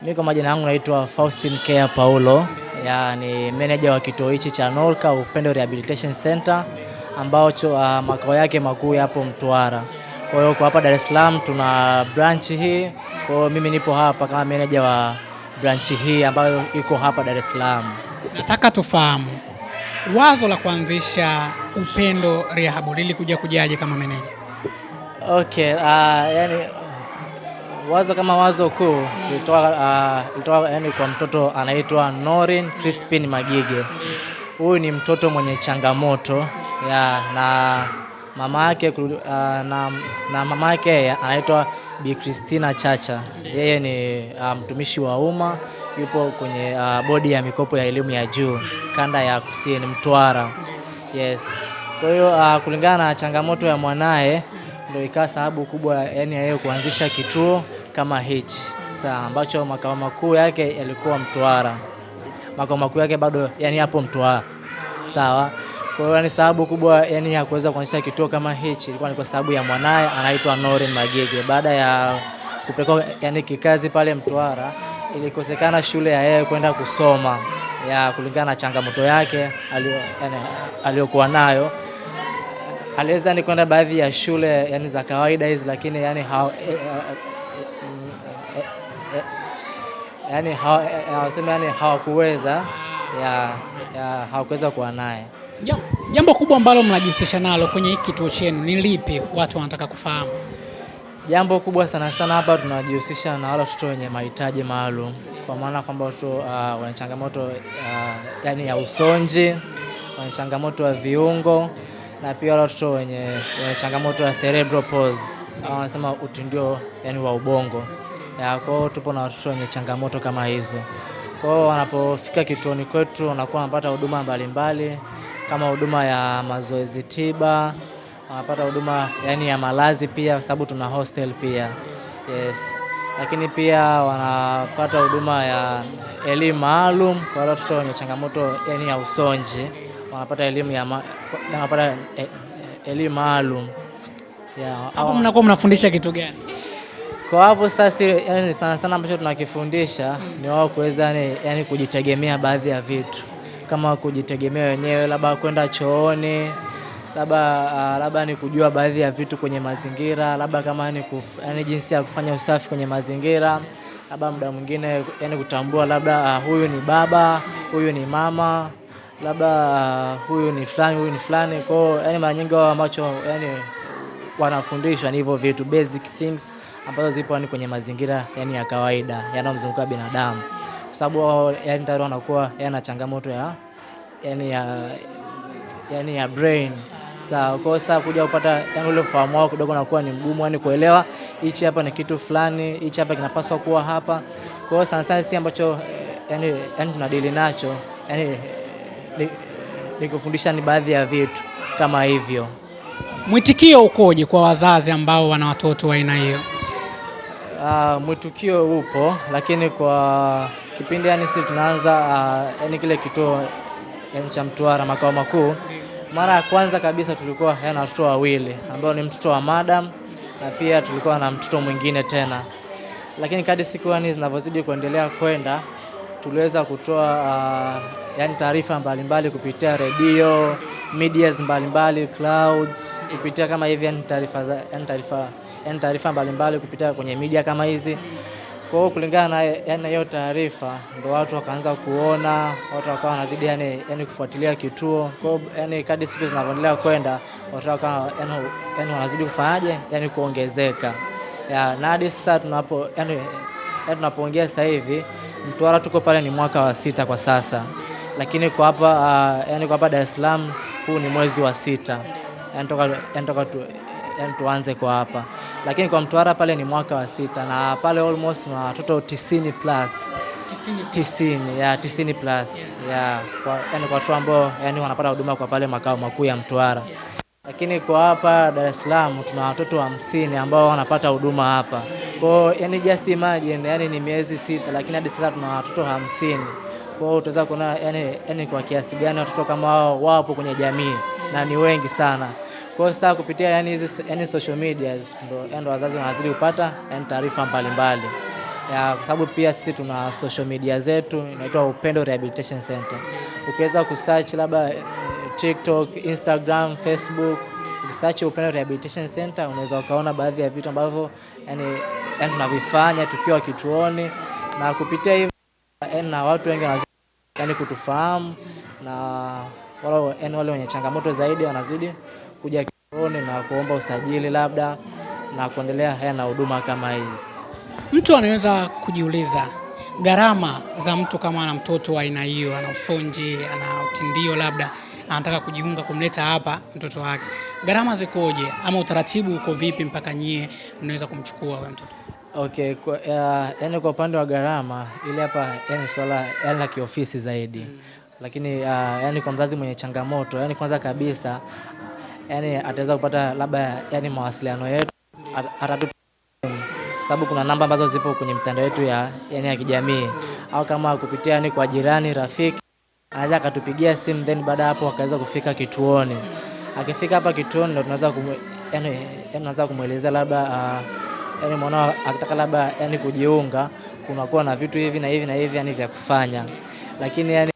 Mimi kwa majina yangu naitwa Faustin Kea Paulo, ni manager wa kituo hichi cha Norca Upendo Rehabilitation Center ambao makao yake makuu yapo Mtwara. Kwa hiyo kwa hapa Dar es Salaam tuna branch hii. Kwa hiyo mimi nipo hapa kama manager wa branch hii ambayo iko hapa Dar es Salaam. Nataka tufahamu wazo la kuanzisha Upendo Rehab kujaje kama manager? Okay, wazo kama wazo kuu ilitoka kwa mtoto anaitwa Norin Crispin Magige. Huyu ni mtoto mwenye changamoto na mama yake anaitwa Bi Christina Chacha. Yeye ni mtumishi wa umma, yupo kwenye bodi ya mikopo ya elimu ya juu kanda ya Kusini Mtwara. Yes. Kwa hiyo kulingana na changamoto ya mwanae ndio ikawa sababu kubwa yeye kuanzisha kituo kama hichi ambacho makao makuu yake yalikuwa Mtwara. Makao makuu yake bado hapo Mtwara. Sawa. Kwa hiyo ni sababu kubwa ya kuweza kuanzisha kituo kama hichi ilikuwa ni kwa sababu ya mwanae anaitwa Norin Magige. Baada ya kupelekwa kikazi pale Mtwara, ilikosekana shule ya yeye kwenda kusoma kulingana na changamoto yake aliyokuwa nayo. Aliweza kwenda baadhi ya shule za kawaida hizi, lakini hawakuweza kuwa naye. Jambo kubwa ambalo mnajihusisha nalo kwenye hiki kituo chenu ni lipi? Watu wanataka kufahamu. Jambo kubwa sana hapa tunajihusisha na wale watoto wenye mahitaji maalum, kwa maana kwamba watoto wana changamoto ya usonji, wana changamoto ya viungo, na pia wale watoto wenye changamoto ya cerebral palsy, wanasema utindio wa ubongo. Kwa hiyo tupo na watoto wenye changamoto kama hizo. Kwa hiyo wanapofika kituoni kwetu wanakuwa wanapata huduma mbalimbali kama huduma ya mazoezi tiba, wanapata huduma ya malazi pia kwa sababu tuna hostel pia. Yes. Lakini pia wanapata huduma ya elimu maalum kwa wale watoto wenye changamoto ya usonji, wanapata elimu maalum. Hapo mnakuwa mnafundisha kitu gani? Kwa hapo sasa sana ambacho tunakifundisha ni wao kuweza kujitegemea baadhi ya vitu, kama kujitegemea wenyewe, labda kwenda chooni, labda ni kujua baadhi ya vitu kwenye mazingira, labda kama jinsi ya kufanya usafi kwenye mazingira, labda muda mwingine kutambua labda huyu ni baba, huyu ni mama, labda huyu ni fulani. Kwa hiyo mara nyingi wao ambacho wanafundishwa ni hivyo vitu, basic things ambazo zipo kwenye mazingira ya kawaida yanayomzunguka binadamu, kwa sababu tayari wanakuwa na changamoto ya brain. Sawa. Kwa hiyo sasa kuja kupata ule ufahamu wao kidogo nakuwa ni mgumu, kuelewa hichi hapa ni kitu fulani, hichi hapa kinapaswa kuwa hapa. Kwa hiyo sana si ambacho tunadili nacho ni kufundisha ni baadhi ya vitu kama hivyo. Mwitikio ukoje kwa wazazi ambao wana watoto wa aina hiyo? Mwitikio upo, lakini kwa kipindi sisi tunaanza kile kituo cha Mtwara makao makuu, mara ya kwanza kabisa tulikuwa na watoto wawili ambao ni mtoto wa madam na pia tulikuwa na mtoto mwingine tena. Lakini kadri siku zinavyozidi kuendelea kwenda, tuliweza kutoa taarifa mbalimbali kupitia redio, medias mbalimbali, clouds, kupitia kama hivi taarifa mbalimbali kupitia kwenye media kama hizi. Kwa hiyo kulingana na hiyo taarifa ndio watu wakaanza kuona, watu wakawa wanazidi kufuatilia kituo. Kwa hiyo kadri siku zinavyoendelea kwenda, watu wakawa wanazidi kufanyaje kuongezeka. Na hadi sasa tunapoongea sasa hivi Mtwara tuko pale ni mwaka wa 6 kwa sasa. Lakini kwa hapa Dar es Salaam huu ni mwezi wa 6. Tuanze kwa hapa. Lakini kwa Mtwara pale ni mwaka wa 6 na pale almost na watoto 90 plus. 90 plus. Kwa watu ambao wanapata huduma kwa pale makao makuu ya Mtwara. Lakini kwa hapa Dar es Salaam tuna watoto 50 ambao wanapata huduma hapa. Kwa hiyo just imagine ni miezi 6 lakini hadi sasa tuna watoto 50. Kwa hiyo utaweza kuona kwa kiasi gani watoto kama wao wapo kwenye jamii na ni wengi sana. Kwa hiyo sasa kupitia hizi social medias ndio wazazi wanazidi kupata taarifa mbalimbali. Kwa sababu pia sisi tuna social media zetu inaitwa Upendo Rehabilitation Center. Ukiweza kusearch labda TikTok, Instagram, Facebook, ukisearch Upendo Rehabilitation Center unaweza ukaona baadhi ya vitu ambavyo yani tunavifanya tukiwa kituoni, na kupitia hivyo na watu wengi wanazidi kutufahamu, na wale wenye changamoto zaidi wanazidi kuja kituoni na kuomba usajili labda na kuendelea na huduma kama hizi. Mtu anaweza kujiuliza gharama za mtu kama ana mtoto wa aina hiyo, ana usonji, ana utindio, labda anataka kujiunga kumleta hapa mtoto wake, gharama zikoje ama utaratibu uko vipi mpaka nyie mnaweza kumchukua huyo mtoto? Okay, yani kwa upande wa gharama ile hapa yani swala yani la kiofisi zaidi. Lakini yani kwa mzazi mwenye changamoto, yani kwanza kabisa yani ataweza kupata labda yani mawasiliano yetu sababu kuna namba ambazo zipo kwenye mitandao yetu ya kijamii, au kama kupitia yani kwa jirani, rafiki, anaweza akatupigia simu, then baada hapo akaweza kufika kituoni. Akifika hapa kituoni ndio tunaweza kumuelezea labda yani mwanao akitaka labda yani kujiunga, kunakuwa na vitu hivi na hivi na hivi yani vya kufanya. Lakini yani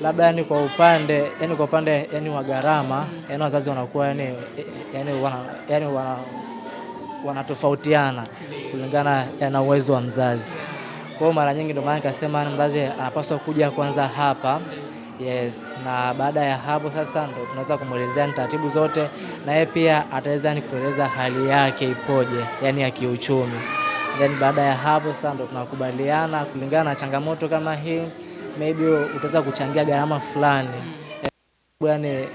labda yani kwa upande yani wa gharama, yani wazazi wanakuwa yani wanatofautiana kulingana na uwezo wa mzazi. Kwa hiyo mara nyingi ndio maana nikasema mzazi anapaswa kuja kwanza hapa. Yes, na baada ya hapo sasa ndio tunaweza kumuelezea taratibu zote, na yeye pia ataweza kutueleza hali yake ipoje yani ya kiuchumi. Then baada ya hapo sasa ndio tunakubaliana kulingana na changamoto kama hii, maybe utaweza kuchangia gharama fulani. Yani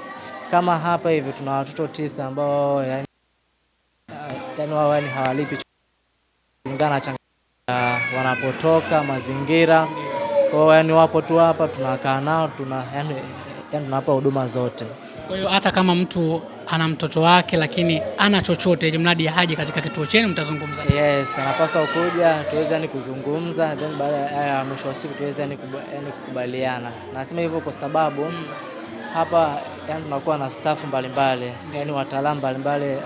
kama hapa hivi tuna watoto 9 ambao yani wao yani hawalipi kulingana na wanapotoka mazingira. Kwa hiyo yani wapo tu hapa tunakaa nao, tunawapa huduma zote. Kwa hiyo hata kama mtu ana mtoto wake lakini ana chochote, ili mradi haje katika kituo chenu mtazungumza. Yes, anapaswa kuja tuweze yani kuzungumza, then baada ya mwisho wa siku tuweze yani kukubaliana. Nasema hivyo kwa sababu hapa yani tunakuwa na staff mbalimbali, yani wataalamu mbalimbali,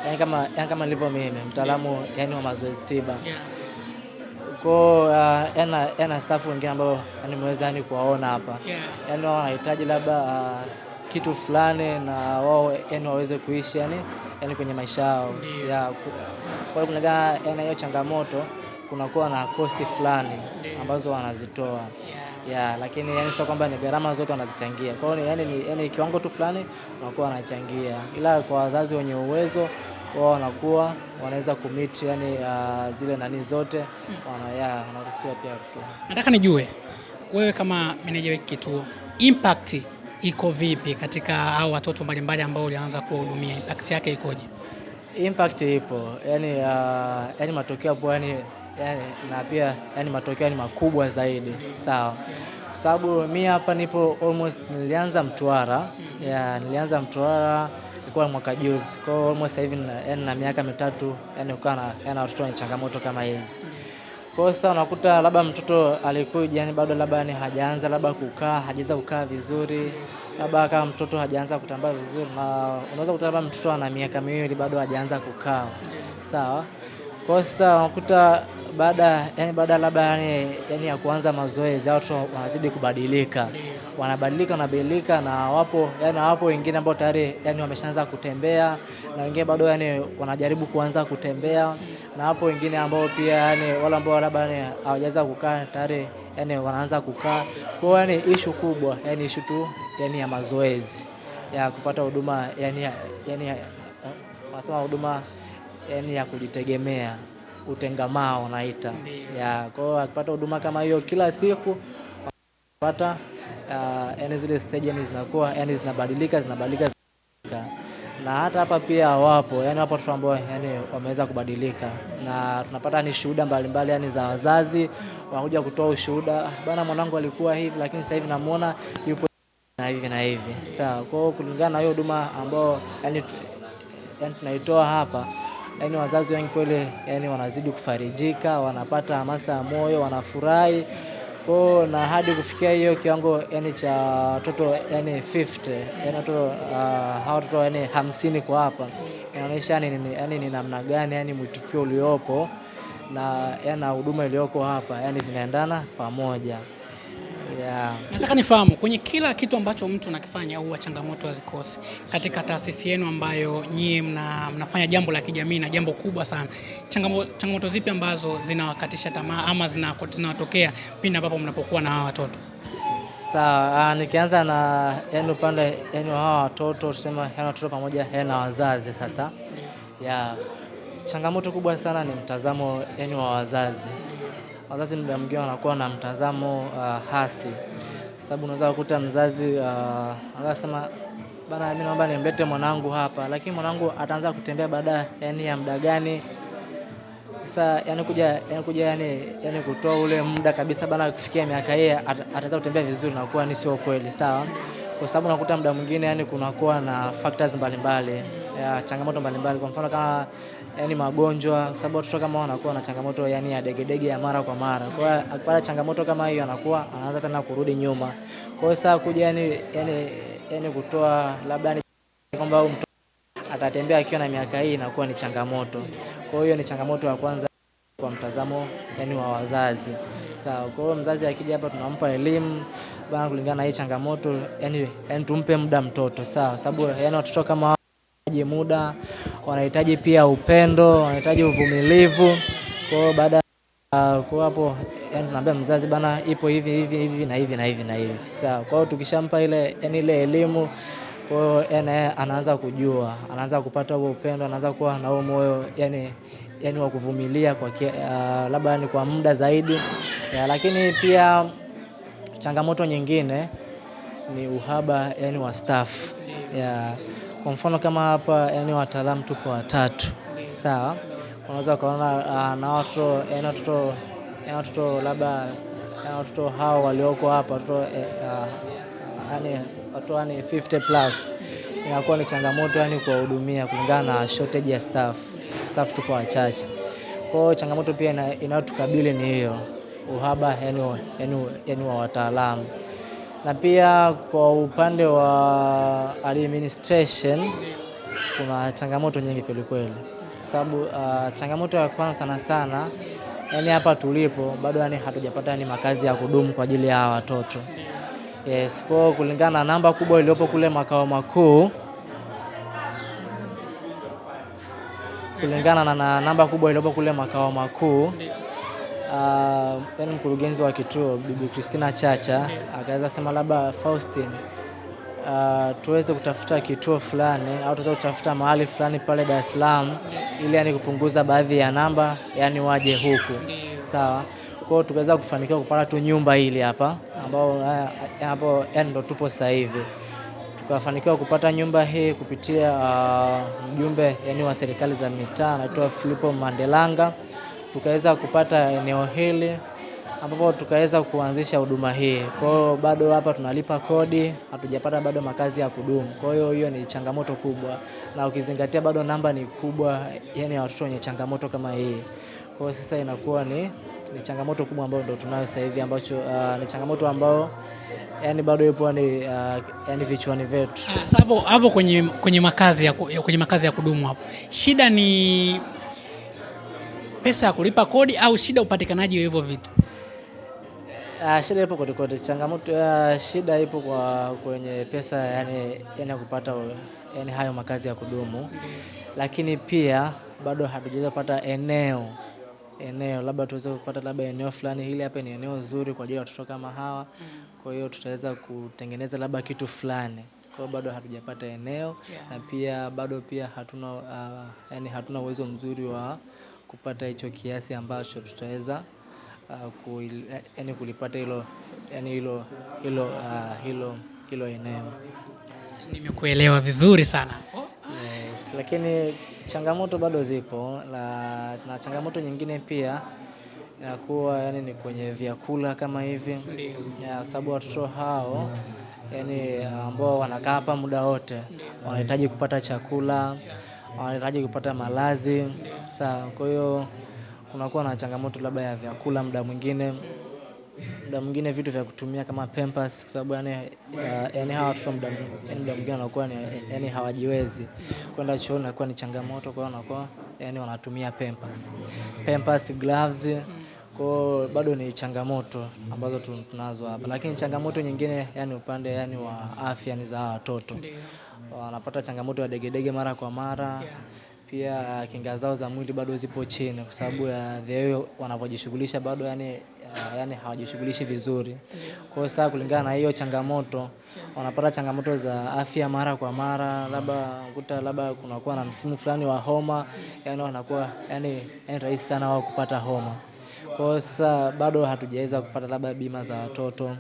yani kama nilivyo mimi, mtaalamu yani wa mazoezi tiba. Kwa yana staff wengine ambao yani nimeweza yani kuwaona hapa. Yani wao wanahitaji labda kitu fulani na wao yani waweze kuishi yani kwenye maisha yao. Kwa hiyo kulingana hiyo changamoto kunakuwa na cost fulani ambazo wanazitoa. Lakini yani sio kwamba ni gharama zote wanazichangia. Kwa hiyo yani kiwango tu fulani wanakuwa wanachangia. Ila kwa wazazi wenye uwezo wao wanakuwa wanaweza kumit yani zile nani zote wanaruhusiwa pia kutoa. Nataka nijue wewe kama meneja wa kituo, impact iko vipi katika hao watoto mbalimbali ambao ulianza kuwahudumia? Impact yake ikoje? Impact ipo yani matokeo hapo yani na pia yani matokeo ni makubwa zaidi. Sawa. Kwa sababu mimi hapa nipo almost nilianza Mtwara. Nilianza Mtwara ilikuwa mwaka juzi. Kwa hiyo almost hivi na miaka 3 yani ukawa na watoto wenye changamoto kama hizi. Kwa hiyo sasa unakuta labda mtoto alikuja yani bado labda yani hajaanza labda kukaa, hajaweza kukaa vizuri. Labda kama mtoto hajaanza kutambaa vizuri, na unaweza kukuta labda mtoto ana miaka 2 bado hajaanza kukaa. Sawa. Kwa hiyo sasa unakuta baada labda yani ya kuanza mazoezi watu wanazidi kubadilika. Wanabadilika na wapo wengine ambao tayari yani wameshaanza kutembea, na wengine bado yani wanajaribu kuanza kutembea, na wapo wengine ambao pia yani wale ambao labda yani hawajaanza kukaa tayari yani wanaanza kukaa. Kwa hiyo yani issue kubwa yani issue tu yani ya mazoezi ya kupata huduma yani wanasema huduma yani ya kujitegemea, utengamao naita. Kwa hiyo akipata huduma kama hiyo kila siku pata yani zile stage zinakuwa yani zinabadilika. Na hata hapa pia wapo watu ambao yani wameweza kubadilika, na tunapata ni shuhuda mbalimbali yani za wazazi wanakuja kutoa ushuhuda, bana mwanangu alikuwa hivi lakini sasa hivi namuona yupo na hivi na hivi. Sawa. Kwa hiyo kulingana na hiyo huduma ambao yani tunaitoa hapa, yani wazazi wengi kweli yani wanazidi kufarijika, wanapata hamasa ya moyo, wanafurahi. Kwa na hadi kufikia hiyo kiwango yani cha watoto yani 50 yani watoto yani 50 kwa hapa, inaonyesha yani ni namna gani yani mwitikio uliopo na huduma iliyoko hapa, yani vinaendana pamoja. Yeah. Nataka nifahamu kwenye kila kitu ambacho mtu anakifanya huwa changamoto hazikosi. Katika taasisi yenu ambayo nyie mnafanya jambo la kijamii na jambo kubwa sana, changamoto zipi ambazo zinawakatisha tamaa ama zinawatokea pindi ambapo mnapokuwa na hawa watoto? Sawa, nikianza na upande hawa watoto, tuseme watoto pamoja na wazazi sasa. Yeah. Changamoto kubwa sana ni mtazamo wa wazazi. Wazazi muda mwingine wanakuwa na mtazamo hasi. Sababu unaweza kukuta mzazi anasema bana, mimi naomba nimlete mwanangu hapa, lakini mwanangu ataanza kutembea baada ya muda gani? Sasa kuja kutoa ule muda kabisa bana, kufikia miaka hii ataanza kutembea vizuri, na kuwa ni sio kweli, sawa? Kwa sababu unakuta muda mwingine kunakuwa na factors mbalimbali, changamoto mbalimbali, kwa mfano kama magonjwa, kwa sababu watoto kama wanakuwa na changamoto ya degedege ya mara kwa mara. Kwa hiyo akipata changamoto kama hiyo anaanza tena kurudi nyuma. Kwa hiyo sasa kuja kutoa labda kwamba mtoto atatembea akiwa na miaka hii, inakuwa ni changamoto. Kwa hiyo ni changamoto ya kwanza kwa mtazamo wa wazazi. Sawa, kwa hiyo mzazi akija hapa tunampa elimu bana kulingana na hii changamoto, tumpe muda mtoto, sawa? Sababu watoto kama wanahitaji muda, wanahitaji pia upendo, wanahitaji uvumilivu. Kwa hiyo baada kwa hapo tunaambia mzazi bana, ipo hivi na hivi. Sawa, kwa hiyo tukishampa ile elimu, kwa hiyo anaanza kujua, anaanza kupata huo upendo, anaanza kuwa na huo moyo wa kuvumilia kwa labda kwa muda zaidi. Lakini pia changamoto nyingine ni uhaba wa staff. Kwa mfano kama hapa wataalamu tupo 3. Sawa? Unaweza kuona na watoto labda watoto hao walioko hapa watoto 50 plus, inakuwa ni changamoto kuwahudumia kulingana na shortage ya staff tupo wachache. Kwa hiyo changamoto pia inayotukabili ni hiyo uhaba wa wataalamu. Na pia kwa upande wa administration kuna changamoto nyingi kweli, kwa sababu changamoto ya kwanza sana hapa tulipo bado hatujapata makazi ya kudumu kwa ajili ya watoto. Yes, kwa kulingana na namba kubwa iliyopo kule makao makuu, mkurugenzi wa kituo Bibi Christina Chacha akaweza sema labda Faustin, tuweze kutafuta kituo fulani au tuweze kutafuta mahali fulani pale Dar es Salaam ili kupunguza baadhi ya namba waje huku. Sawa? Kwa hiyo tukaweza kufanikiwa kupata tu nyumba hili hapa ambao hapo ndo tupo sasa hivi. Tukafanikiwa kupata nyumba hii kupitia mjumbe wa serikali za mitaa anaitwa Filipo Mandelanga. Tukaweza kupata eneo hili ambapo tukaweza kuanzisha huduma hii. Kwa hiyo bado hapa tunalipa kodi, hatujapata bado makazi ya kudumu. Kwa hiyo ni changamoto kubwa, na ukizingatia bado namba ni kubwa ya watoto wenye changamoto kama hii. Kwa hiyo sasa inakuwa ni changamoto kubwa ambayo ndio tunayo sasa hivi, ambacho ni changamoto ambayo bado ipo vichwani vyetu. Hapo kwenye makazi ya kudumu hapo, shida ni pesa ya kulipa kodi au shida upatikanaji wa hivyo vitu? Shida ipo kote. Changamoto shida ipo kwenye pesa ya kupata hayo makazi ya kudumu. Lakini pia bado hatujaweza kupata eneo labda tuweze kupata labda eneo fulani, hili hapa ni eneo zuri kwa ajili ya watoto kama hawa. Kwa hiyo tutaweza kutengeneza labda kitu fulani. Kwa hiyo bado hatujapata eneo, na pia bado hatuna uwezo mzuri wa kupata hicho kiasi ambacho tutaweza kulipata hilo eneo. Nimekuelewa vizuri sana. Yes, lakini changamoto bado zipo, na changamoto nyingine pia inakuwa ni kwenye vyakula kama hivi. Sababu watoto hao ambao wanakaa hapa muda wote wanahitaji kupata chakula, wanahitaji kupata malazi. Sawa, kwa hiyo kunakuwa na changamoto labda ya vyakula, muda mwingine vitu vya kutumia kama pampers, kwa sababu hawa watoto muda mwingine wanakuwa hawajiwezi kwenda chooni, inakuwa ni changamoto. Kwa hiyo wanakuwa yani wanatumia Pampers, gloves. Kwa bado ni changamoto ambazo tunazo hapa, lakini changamoto nyingine yani upande yani wa afya ni za watoto. Wanapata changamoto ya degedege mara kwa mara. Pia kinga zao za mwili bado zipo chini kwa sababu ya dheo wanavyojishughulisha bado yani hawajishughulishi vizuri. Kwa hiyo sasa kulingana na hiyo changamoto wanapata changamoto za afya mara kwa mara, labda kunakuwa na msimu fulani wa homa, yani wanakuwa yani rahisi sana wao kupata homa. Kwa hiyo sasa bado hatujaweza kupata labda bima za watoto.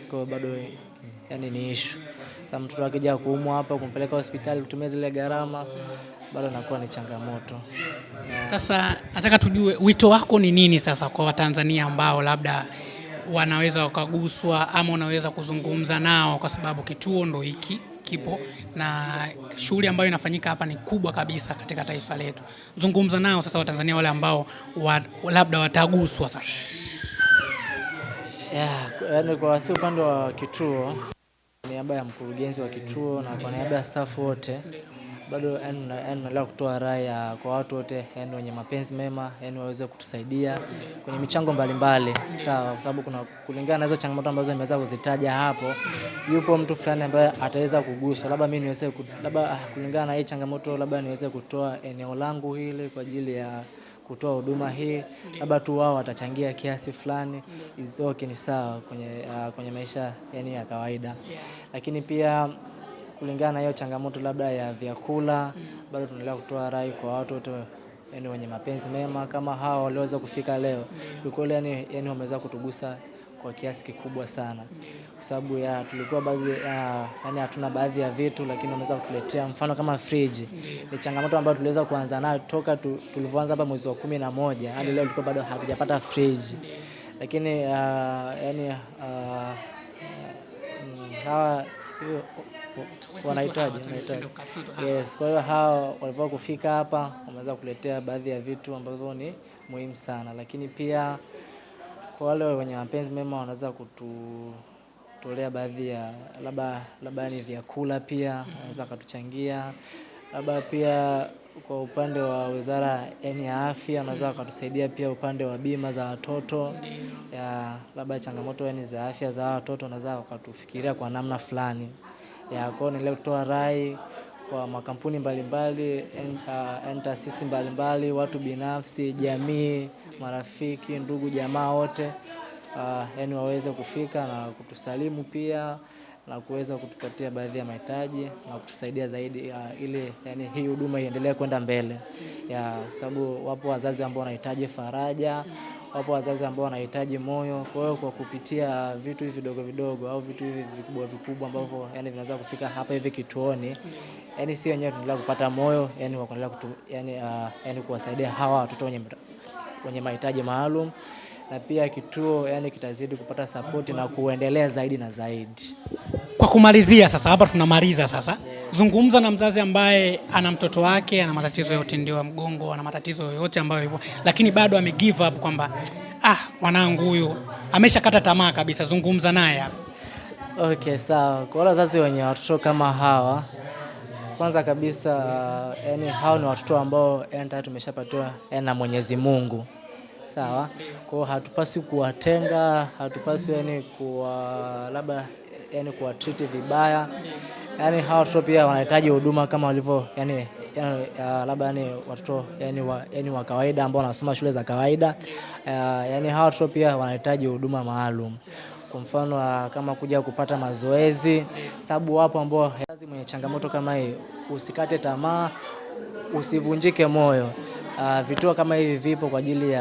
Kwa hiyo bado yani ni issue. Sasa mtoto akija kuumwa hapa kumpeleka hospitali kutumia zile gharama bado inakuwa ni changamoto. Sasa nataka tujue wito wako ni nini sasa kwa Watanzania ambao labda wanaweza wakaguswa ama unaweza kuzungumza nao, kwa sababu kituo ndo hiki kipo na shughuli ambayo inafanyika hapa ni kubwa kabisa katika taifa letu. Zungumza nao sasa Watanzania wale ambao labda wataguswa sasa. Yani kwa si upande wa kituo, kwa niaba ya mkurugenzi wa kituo na kwa niaba ya staff wote bado naendelea kutoa rai kwa watu wote yani wenye mapenzi mema yani waweze kutusaidia kwenye michango mbalimbali. Sawa, kwa sababu kuna kulingana na hizo changamoto ambazo nimeweza kuzitaja hapo, yupo mtu fulani ambaye ataweza kuguswa, labda mimi niweze labda kulingana na hii changamoto labda niweze kutoa eneo langu hili kwa ajili ya kutoa huduma hii, labda tu wao watachangia kiasi fulani, ni sawa kwenye maisha yani ya kawaida. Lakini pia kulingana na hiyo changamoto labda ya vyakula, bado tunaendelea kutoa rai kwa watu wote yani wenye mapenzi mema kama hao walioweza kufika leo. Kwa yani wameweza kutugusa kwa kiasi kikubwa sana. Kwa sababu tulikuwa yani hatuna baadhi ya vitu, lakini wameweza kutuletea mfano kama fridge. Ni changamoto ambayo tuliweza kuanza nayo toka tulivyoanza hapa mwezi wa 11 hadi leo tulikuwa bado hatujapata fridge. Lakini yani hawa wanahitaji. Yes, kwa hiyo hao walivyo kufika hapa wameweza kuletea baadhi ya vitu ambavyo ni muhimu sana. Lakini pia kwa wale wenye mapenzi mema wanaweza kutolea baadhi ya labda ni vyakula, pia wanaweza kutuchangia. Labda pia kwa upande wa Wizara ya Afya wanaweza kutusaidia pia upande wa bima za watoto. Labda changamoto yani za afya za watoto wanaweza kutufikiria kwa namna fulani. Kwa hiyo kutoa rai kwa makampuni mbalimbali, taasisi mbalimbali, watu binafsi, jamii, marafiki, ndugu, jamaa wote yani waweze kufika na kutusalimu pia na kuweza kutupatia baadhi ya mahitaji na kutusaidia zaidi ili yani hii huduma iendelee kwenda mbele. Sababu wapo wazazi ambao wanahitaji faraja, wapo wazazi ambao wanahitaji moyo. Kwa hiyo kwa kupitia vitu hivi vidogo vidogo au vitu hivi vikubwa ambavyo yani vinaweza kufika hapa hivi kituoni, yani si wenyewe tunaendelea kupata moyo yani kuendelea yani kuwasaidia hawa watoto wenye mahitaji maalum, na pia kituo yani kitazidi kupata support na kuendelea zaidi na zaidi. Kwa kumalizia sasa, hapa tunamaliza sasa. Zungumza na mzazi ambaye ana mtoto wake ana matatizo ya utindio wa mgongo, ana matatizo yoyote ambayo hivyo, lakini bado ame give up kwamba mwanangu huyu ameshakata tamaa kabisa. Zungumza naye hapa. Okay, sawa. Kwa wale wazazi wenye watoto kama hawa, kwanza kabisa yani hao ni watoto ambao yani tumeshapatiwa na Mwenyezi Mungu. Sawa? Kwa hiyo hatupaswi kuwatenga, hatupaswi yani kuwa treat vibaya. Yani hao watoto pia wanahitaji huduma kama walivyo labda watoto wa kawaida ambao wanasoma shule za kawaida. Yani hao watoto pia wanahitaji huduma maalum. Kwa mfano kama kuja kupata mazoezi, sababu wapo ambao mwenye changamoto kama hii, usikate tamaa, usivunjike moyo. Vituo kama hivi vipo kwa ajili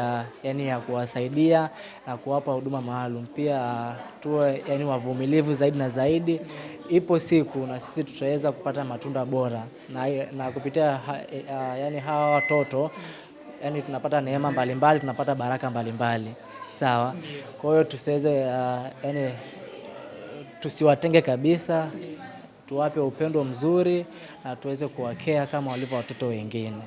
ya kuwasaidia na kuwapa huduma maalum. Pia tuwe wavumilivu zaidi na zaidi. Ipo siku na sisi tutaweza kupata matunda bora na kupitia hawa watoto tunapata neema mbalimbali, tunapata baraka mbalimbali. Sawa? Kwa hiyo tusiwatenge kabisa, tuwape upendo mzuri na tuweze kuwakea kama walivyo watoto wengine.